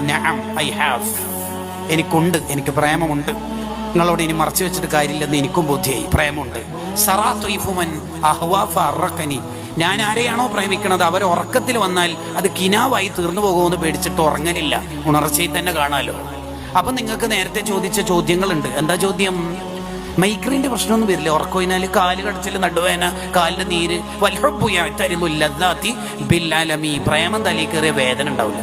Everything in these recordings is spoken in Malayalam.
നഅം ഐ ഹാവ്, എനിക്കുണ്ട്, എനിക്ക് പ്രേമമുണ്ട്. നിങ്ങളോട് ഇനി മറച്ചു വെച്ചിട്ട് കാര്യമില്ലെന്ന് എനിക്കും ബോധ്യമായി. പ്രേമുണ്ട്. സറാത്തുഫുമൻ അഹ്വാ ഫറഖനി, ഞാൻ ആരെയാണോ പ്രേമിക്കണത് അവർ ഉറക്കത്തിൽ വന്നാൽ അത് കിനാവായി തീർന്നു പോകുമെന്ന് പേടിച്ചിട്ട് ഉറങ്ങലില്ല. ഉണർച്ചയിൽ തന്നെ കാണാലോ. അപ്പൊ നിങ്ങൾക്ക് നേരത്തെ ചോദിച്ച ചോദ്യങ്ങളുണ്ട്. എന്താ ചോദ്യം? മൈഗ്രെയിന്റെ പ്രശ്നമൊന്നും വരില്ല ഉറക്കോയിനാൽ? കാല് കടച്ചില്, നടുവേന, കാലിന്റെ നീര്, പ്രേമം തലയിൽ കയറിയ വേദന ഉണ്ടാവില്ല.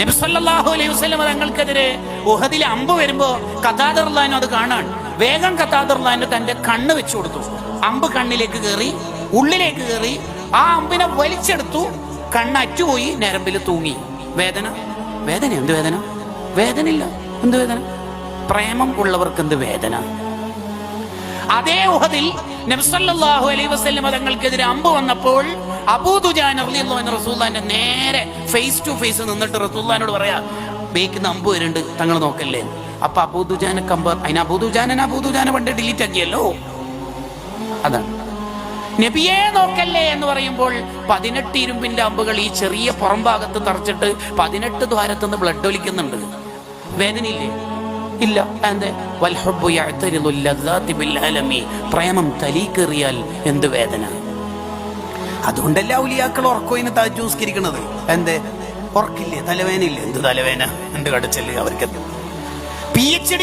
നബി സല്ലല്ലാഹു അലൈഹി വസല്ലം തങ്ങൾക്കെതിരെ ഉഹദിൽ അമ്പ് വരുമ്പോ ഖതാദ റളിയല്ലാഹു അത് കാണാൻ വേഗം ഖതാദ റളിയല്ലാഹു തന്റെ കണ്ണ് വെച്ചു കൊടുത്തു. അമ്പ് കണ്ണിലേക്ക് കയറി, ഉള്ളിലേക്ക് കയറി, ആ അമ്പിനെ വലിച്ചെടുത്തു. കണ്ണ് അറ്റുപോയി, ഞരമ്പിൽ തൂങ്ങി. വേദന വേദന എന്ത് വേദന? വേദനയില്ല. എന്ത് വേദന? പ്രേമം ഉള്ളവർക്ക് എന്ത് വേദന? അതേ ഉഹദിൽ നബി സല്ലല്ലാഹു അലൈഹി വസല്ലം തങ്ങൾക്കെതിരെ അമ്പ് വന്നപ്പോൾ അബൂ ദുജാന റളിയല്ലാഹു അൻഹു റസൂലുള്ളാഹിന്റെ നേരെ ഫേസ് ടു ഫേസ് നിന്നിട്ട് റസൂലുള്ളാഹിനോട് പറയാ, ബേക്കിന്ന് അമ്പ് വരുന്നുണ്ട്, തങ്ങൾ നോക്കല്ലേ. അപ്പൊ അബൂ ദുജാന കമ്പർ, അതിന് അബൂ ദുജാന പണ്ട് ഡിലീറ്റ് ആക്കിയല്ലോ. അതാണ് നബിയെ നോക്കല്ലേ എന്ന് പറയുമ്പോൾ 18 ഇരുമ്പിന്റെ അമ്പുകൾ ഈ ചെറിയ പുറം ഭാഗത്ത് തറച്ചിട്ട് 18 ദ്വാരത്തുനിന്ന് ബ്ലഡ് ഒലിക്കുന്നുണ്ട്. വേദനയില്ലേ? ഇല്ല. എന്തേ? പ്രേമം തലീക്കേറിയാൽ എന്ത് വേദന? അതുകൊണ്ടല്ല ഔലിയാക്കൾ ഉറക്കോയിന് തഹജ്ജുദ്. എന്തേ? ഉറക്കില്ലേ? തലവേനയില്ലേ? എന്ത് തലവേന? എന്ത് കടച്ചല്ലേ? അവർക്ക് PhD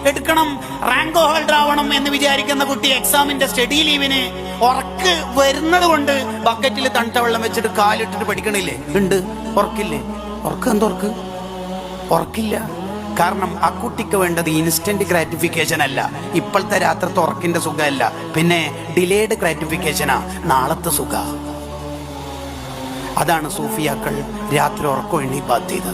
എടുക്കണം, റാങ്ക് ഹോൾഡർ ആവണം എന്ന് വിചാരിക്കുന്ന കുട്ടി എക്സാമിന്റെ സ്റ്റഡി ലീവിന് ഉറക്ക് വരുന്നത് കൊണ്ട് ബക്കറ്റിൽ തണുത്ത വെള്ളം വെച്ചിട്ട് കാലിട്ടിട്ട് പഠിക്കണില്ലേ? ഉണ്ട്. ഉറക്കില്ലേ? ഉറക്കം എന്തുറക്ക്? ഉറക്കില്ല. കാരണം ആ കുട്ടിക്ക് വേണ്ടത് ഇൻസ്റ്റന്റ് ഗ്രാറ്റിഫിക്കേഷൻ അല്ല, ഇപ്പോഴത്തെ രാത്രിത്തെ ഉറക്കിന്റെ സുഖമല്ല, പിന്നെ ഡിലേഡ് ഗ്രാറ്റിഫിക്കേഷനാ, നാളത്തെ സുഖ. അതാണ് സൂഫിയാക്കൾ രാത്രി ഉറക്കം എണ്ണി ബാധ്യത.